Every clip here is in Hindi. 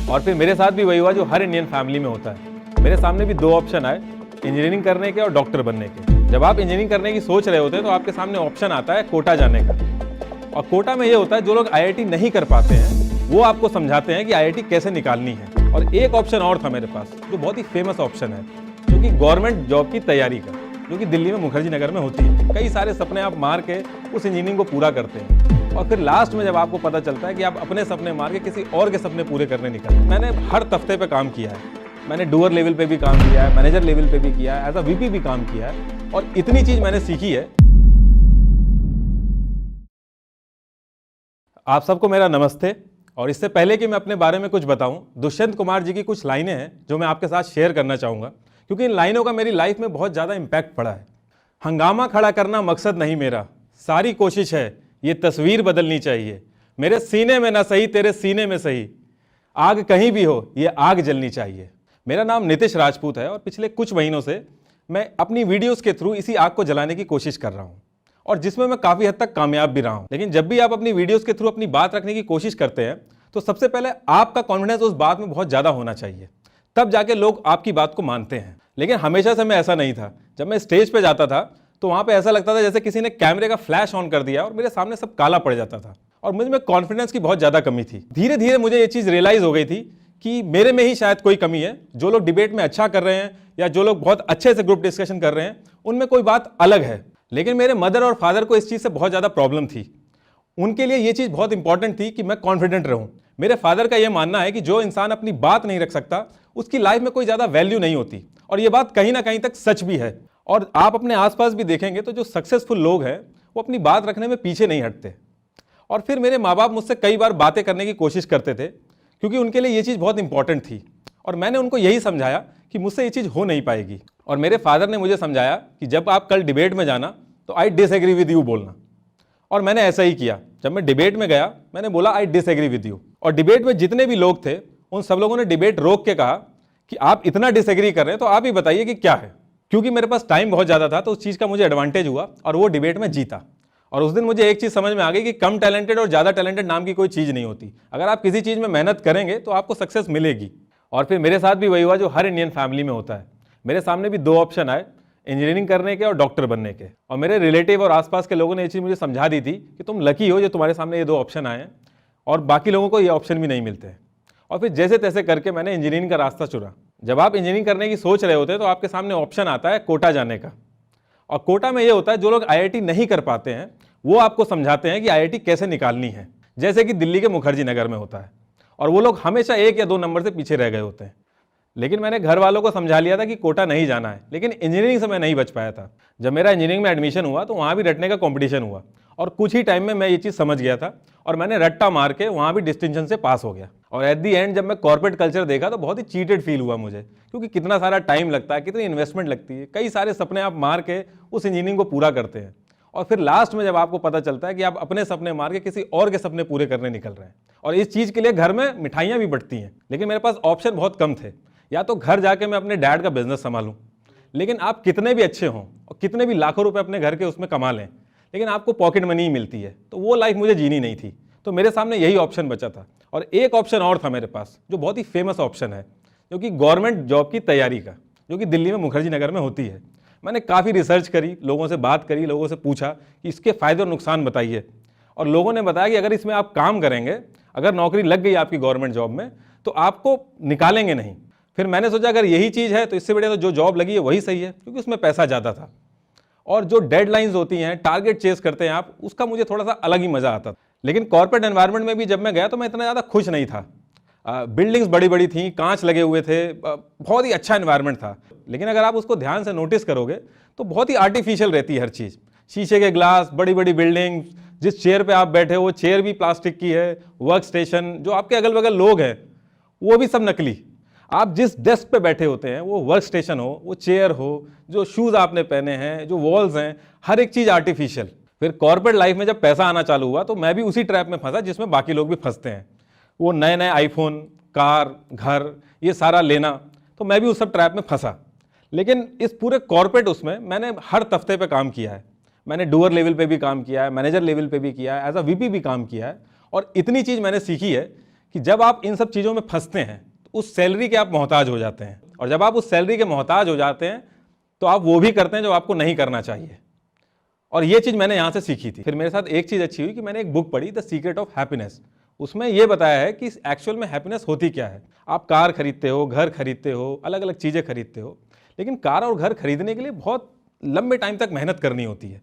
और फिर मेरे साथ भी वही हुआ जो हर इंडियन फैमिली में होता है। मेरे सामने भी दो ऑप्शन आए, इंजीनियरिंग करने के और डॉक्टर बनने के। जब आप इंजीनियरिंग करने की सोच रहे होते हैं तो आपके सामने ऑप्शन आता है कोटा जाने का। और कोटा में ये होता है जो लोग आईआईटी नहीं कर पाते हैं वो आपको समझाते हैं कि आईआईटी कैसे निकालनी है। और एक ऑप्शन और था मेरे पास जो बहुत ही फेमस ऑप्शन है, जो कि गवर्नमेंट जॉब की तैयारी का, जो कि दिल्ली में मुखर्जी नगर में होती है। कई सारे सपने आप मार के उस इंजीनियरिंग को पूरा करते हैं और फिर लास्ट में जब आपको पता चलता है कि आप अपने सपने मार के किसी और के सपने पूरे करने निकले। मैंने हर तख्ते पे काम किया है, मैंने डूअर लेवल पे भी काम किया है, मैनेजर लेवल पे भी किया है, एज अ वीपी भी काम किया है और इतनी चीज मैंने सीखी है। आप सबको मेरा नमस्ते। और इससे पहले कि मैं अपने बारे में कुछ बताऊं, दुष्यंत कुमार जी की कुछ लाइनें हैं जो मैं आपके साथ शेयर करना चाहूँगा, क्योंकि इन लाइनों का मेरी लाइफ में बहुत ज़्यादा इम्पैक्ट पड़ा है। हंगामा खड़ा करना मकसद नहीं मेरा, सारी कोशिश है ये तस्वीर बदलनी चाहिए। मेरे सीने में ना सही तेरे सीने में सही, आग कहीं भी हो ये आग जलनी चाहिए। मेरा नाम नितिश राजपूत है और पिछले कुछ महीनों से मैं अपनी वीडियोज़ के थ्रू इसी आग को जलाने की कोशिश कर रहा हूँ और जिसमें मैं काफ़ी हद तक कामयाब भी रहा हूं। लेकिन जब भी आप अपनी वीडियोस के थ्रू अपनी बात रखने की कोशिश करते हैं तो सबसे पहले आपका कॉन्फिडेंस उस बात में बहुत ज़्यादा होना चाहिए, तब जाके लोग आपकी बात को मानते हैं। लेकिन हमेशा से मैं ऐसा नहीं था। जब मैं स्टेज पे जाता था तो वहाँ पे ऐसा लगता था जैसे किसी ने कैमरे का फ्लैश ऑन कर दिया और मेरे सामने सब काला पड़ जाता था और मुझ में कॉन्फिडेंस की बहुत ज़्यादा कमी थी। धीरे धीरे मुझे ये चीज़ रियलाइज़ हो गई थी कि मेरे में ही शायद कोई कमी है। जो लोग डिबेट में अच्छा कर रहे हैं या जो लोग बहुत अच्छे से ग्रुप डिस्कशन कर रहे हैं उनमें कोई बात अलग है। लेकिन मेरे मदर और फादर को इस चीज़ से बहुत ज़्यादा प्रॉब्लम थी। उनके लिए ये चीज़ बहुत इंपॉर्टेंट थी कि मैं कॉन्फिडेंट रहूं। मेरे फादर का ये मानना है कि जो इंसान अपनी बात नहीं रख सकता उसकी लाइफ में कोई ज़्यादा वैल्यू नहीं होती, और ये बात कहीं ना कहीं तक सच भी है। और आप अपने आसपास भी देखेंगे तो जो सक्सेसफुल लोग हैं वो अपनी बात रखने में पीछे नहीं हटते। और फिर मेरे माँ बाप मुझसे कई बार बातें करने की कोशिश करते थे क्योंकि उनके लिए ये चीज़ बहुत इंपॉर्टेंट थी, और मैंने उनको यही समझाया कि मुझसे ये चीज़ हो नहीं पाएगी। और मेरे फादर ने मुझे समझाया कि जब आप कल डिबेट में जाना तो आई डिसएग्री विद यू बोलना, और मैंने ऐसा ही किया। जब मैं डिबेट में गया मैंने बोला आई डिसएग्री विद यू, और डिबेट में जितने भी लोग थे उन सब लोगों ने डिबेट रोक के कहा कि आप इतना डिसएग्री कर रहे हैं तो आप ही बताइए कि क्या है। क्योंकि मेरे पास टाइम बहुत ज़्यादा था तो उस चीज़ का मुझे एडवांटेज हुआ और वो डिबेट में जीता। और उस दिन मुझे एक चीज़ समझ में आ गई कि कम टैलेंटेड और ज़्यादा टैलेंटेड नाम की कोई चीज़ नहीं होती। अगर आप किसी चीज़ में मेहनत करेंगे तो आपको सक्सेस मिलेगी। और फिर मेरे साथ भी वही हुआ जो हर इंडियन फैमिली में होता है। मेरे सामने भी दो ऑप्शन आए, इंजीनियरिंग करने के और डॉक्टर बनने के। और मेरे रिलेटिव और आसपास के लोगों ने ये चीज़ मुझे समझा दी थी कि तुम लकी हो जो तुम्हारे सामने ये दो ऑप्शन आए हैं और बाकी लोगों को ये ऑप्शन भी नहीं मिलते। और फिर जैसे तैसे करके मैंने इंजीनियरिंग का रास्ता चुना। जब आप इंजीनियरिंग करने की सोच रहे होते हैं तो आपके सामने ऑप्शन आता है कोटा जाने का। और कोटा में ये होता है जो लोग आईआईटी नहीं कर पाते हैं वो आपको समझाते हैं कि आईआईटी कैसे निकालनी है, जैसे कि दिल्ली के मुखर्जी नगर में होता है। और वो लोग हमेशा 1 या 2 नंबर से पीछे रह गए होते हैं। लेकिन मैंने घर वालों को समझा लिया था कि कोटा नहीं जाना है, लेकिन इंजीनियरिंग से मैं नहीं बच पाया था। जब मेरा इंजीनियरिंग में एडमिशन हुआ तो वहाँ भी रटने का कंपटीशन हुआ और कुछ ही टाइम में मैं ये चीज़ समझ गया था और मैंने रट्टा मार के वहाँ भी डिस्टिंक्शन से पास हो गया। और एट दी एंड जब मैं कॉर्पोरेट कल्चर देखा तो बहुत ही चीटेड फील हुआ मुझे, क्योंकि कितना सारा टाइम लगता है, कितनी इन्वेस्टमेंट लगती है, कई सारे सपने आप मार के उस इंजीनियरिंग को पूरा करते हैं और फिर लास्ट में जब आपको पता चलता है कि आप अपने सपने मार के किसी और के सपने पूरे करने निकल रहे हैं। और इस चीज़ के लिए घर में मिठाइयाँ भी बंटती हैं, लेकिन मेरे पास ऑप्शन बहुत कम थे। या तो घर जाके मैं अपने डैड का बिजनेस संभालूं, लेकिन आप कितने भी अच्छे हों और कितने भी लाखों रुपए अपने घर के उसमें कमा लें, लेकिन आपको पॉकेट मनी ही मिलती है, तो वो लाइफ मुझे जीनी नहीं थी। तो मेरे सामने यही ऑप्शन बचा था। और एक ऑप्शन और था मेरे पास जो बहुत ही फेमस ऑप्शन है, जो कि गवर्नमेंट जॉब की तैयारी का, जो कि दिल्ली में मुखर्जी नगर में होती है। मैंने काफ़ी रिसर्च करी, लोगों से बात करी, लोगों से पूछा कि इसके फ़ायदे और नुकसान बताइए। और लोगों ने बताया कि अगर इसमें आप काम करेंगे, अगर नौकरी लग गई आपकी गवर्नमेंट जॉब में, तो आपको निकालेंगे नहीं। फिर मैंने सोचा अगर यही चीज़ है तो इससे बढ़िया तो जो जॉब लगी है वही सही है, क्योंकि उसमें पैसा ज़्यादा था और जो डेडलाइंस होती हैं, टारगेट चेस करते हैं आप, उसका मुझे थोड़ा सा अलग ही मज़ा आता था। लेकिन कॉर्पोरेट एनवायरनमेंट में भी जब मैं गया तो मैं इतना ज़्यादा खुश नहीं था। बिल्डिंग्स बड़ी बड़ी थी, कांच लगे हुए थे, बहुत ही अच्छा एनवायरनमेंट था। लेकिन अगर आप उसको ध्यान से नोटिस करोगे तो बहुत ही आर्टिफिशियल रहती है हर चीज़। शीशे के ग्लास, बड़ी बड़ी बिल्डिंग, जिस चेयर पे आप बैठे हो वो चेयर भी प्लास्टिक की है, वर्क स्टेशन, जो आपके अगल बगल लोग हैं वो भी सब नकली। आप जिस डेस्क पे बैठे होते हैं वो वर्क स्टेशन हो, वो चेयर हो, जो शूज़ आपने पहने हैं, जो वॉल्स हैं, हर एक चीज़ आर्टिफिशियल। फिर कॉर्पोरेट लाइफ में जब पैसा आना चालू हुआ तो मैं भी उसी ट्रैप में फंसा जिसमें बाकी लोग भी फंसते हैं। वो नए नए आईफोन, कार, घर, ये सारा लेना, तो मैं भी उस सब ट्रैप में फंसा। लेकिन इस पूरे कॉर्पोरेट उसमें मैंने हर तख्ते पे काम किया है। मैंने डूअर लेवल पे भी काम किया है, मैनेजर लेवल पे भी किया है, एज अ वीपी भी काम किया है। और इतनी चीज़ मैंने सीखी है कि जब आप इन सब चीज़ों में फंसते हैं तो उस सैलरी के आप मोहताज हो जाते हैं, और जब आप उस सैलरी के मोहताज हो जाते हैं तो आप वो भी करते हैं जो आपको नहीं करना चाहिए। और ये चीज़ मैंने यहाँ से सीखी थी। फिर मेरे साथ एक चीज़ अच्छी हुई कि मैंने एक बुक पढ़ी, द सीक्रेट ऑफ हैप्पीनेस। उसमें ये बताया है कि एक्चुअल में हैप्पीनेस होती क्या है। आप कार खरीदते हो, घर खरीदते हो, अलग अलग चीज़ें खरीदते हो, लेकिन कार और घर खरीदने के लिए बहुत लंबे टाइम तक मेहनत करनी होती है।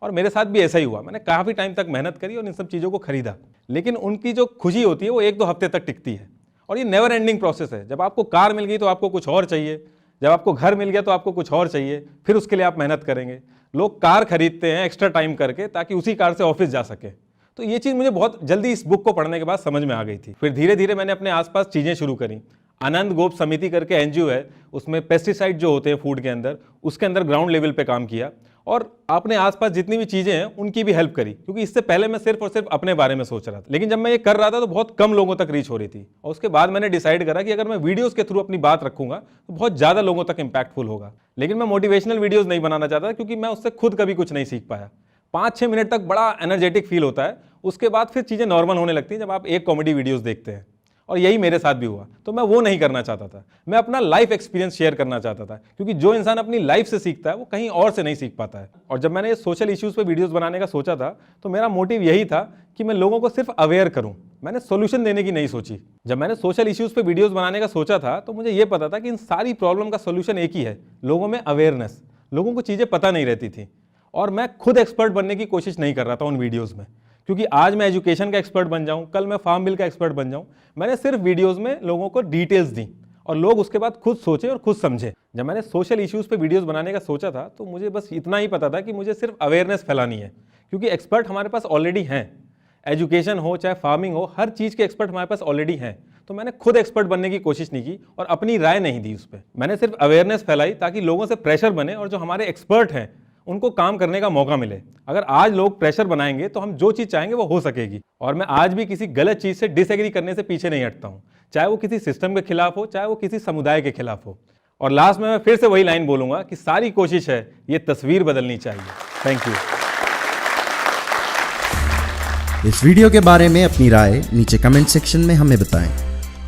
और मेरे साथ भी ऐसा ही हुआ, मैंने काफ़ी टाइम तक मेहनत करी और इन सब चीज़ों को खरीदा, लेकिन उनकी जो खुशी होती है वो 1-2 हफ्ते तक टिकती है। और ये नेवर एंडिंग प्रोसेस है। जब आपको कार मिल गई तो आपको कुछ और चाहिए, जब आपको घर मिल गया तो आपको कुछ और चाहिए, फिर उसके लिए आप मेहनत करेंगे। लोग कार खरीदते हैं एक्स्ट्रा टाइम करके ताकि उसी कार से ऑफिस जा सके। तो ये चीज़ मुझे बहुत जल्दी इस बुक को पढ़ने के बाद समझ में आ गई थी। फिर धीरे धीरे मैंने अपने आसपास चीज़ें शुरू करी। आनंद गोप समिति करके एनजीओ है, उसमें पेस्टिसाइड जो होते हैं फूड के अंदर, उसके अंदर ग्राउंड लेवल पे काम किया और अपने आसपास जितनी भी चीज़ें हैं उनकी भी हेल्प करी, क्योंकि इससे पहले मैं सिर्फ और सिर्फ अपने बारे में सोच रहा था। लेकिन जब मैं ये कर रहा था तो बहुत कम लोगों तक रीच हो रही थी, और उसके बाद मैंने डिसाइड करा कि अगर मैं वीडियोस के थ्रू अपनी बात रखूंगा तो बहुत ज़्यादा लोगों तक इंपैक्टफुल होगा। लेकिन मैं मोटिवेशनल वीडियोज़ नहीं बनाना चाहता, क्योंकि मैं उससे खुद कभी कुछ नहीं सीख पाया। 5-6 मिनट तक बड़ा एनर्जेटिक फील होता है, उसके बाद फिर चीज़ें नॉर्मल होने लगती हैं जब आप एक कॉमेडी वीडियोज़ देखते हैं। और यही मेरे साथ भी हुआ। तो मैं वो नहीं करना चाहता था, मैं अपना लाइफ एक्सपीरियंस शेयर करना चाहता था, क्योंकि जो इंसान अपनी लाइफ से सीखता है वो कहीं और से नहीं सीख पाता है। और जब मैंने ये सोशल इश्यूज़ पे वीडियोस बनाने का सोचा था तो मेरा मोटिव यही था कि मैं लोगों को सिर्फ अवेयर करूं, मैंने सोल्यूशन देने की नहीं सोची। जब मैंने सोशल इश्यूज़ पे वीडियोज़ बनाने का सोचा था तो मुझे ये पता था कि इन सारी प्रॉब्लम का सोल्यूशन एक ही है, लोगों में अवेयरनेस। लोगों को चीज़ें पता नहीं रहती थी, और मैं खुद एक्सपर्ट बनने की कोशिश नहीं कर रहा था उन वीडियोज़ में, क्योंकि आज मैं एजुकेशन का एक्सपर्ट बन जाऊं, कल मैं फार्म बिल का एक्सपर्ट बन जाऊं। मैंने सिर्फ वीडियोस में लोगों को डिटेल्स दी और लोग उसके बाद खुद सोचे और खुद समझे। जब मैंने सोशल इश्यूज़ पे वीडियोस बनाने का सोचा था तो मुझे बस इतना ही पता था कि मुझे सिर्फ अवेयरनेस फैलानी है, क्योंकि एक्सपर्ट हमारे पास ऑलरेडी हैं। एजुकेशन हो चाहे फार्मिंग हो, हर चीज़ के एक्सपर्ट हमारे पास ऑलरेडी हैं। तो मैंने खुद एक्सपर्ट बनने की कोशिश नहीं की और अपनी राय नहीं दी उस पर। मैंने सिर्फ अवेयरनेस फैलाई ताकि लोगों से प्रेशर बने और जो हमारे एक्सपर्ट हैं उनको काम करने का मौका मिले। अगर आज लोग प्रेशर बनाएंगे तो हम जो चीज़ चाहेंगे वो हो सकेगी। और मैं आज भी किसी गलत चीज़ से डिसएग्री करने से पीछे नहीं हटता हूँ, चाहे वो किसी सिस्टम के खिलाफ हो, चाहे वो किसी समुदाय के खिलाफ हो। और लास्ट में मैं फिर से वही लाइन बोलूँगा कि सारी कोशिश है ये तस्वीर बदलनी चाहिए। Thank you. इस वीडियो के बारे में अपनी राय नीचे कमेंट सेक्शन में हमें बताएं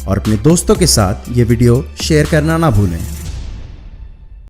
और अपने दोस्तों के साथ ये वीडियो शेयर करना ना भूलें।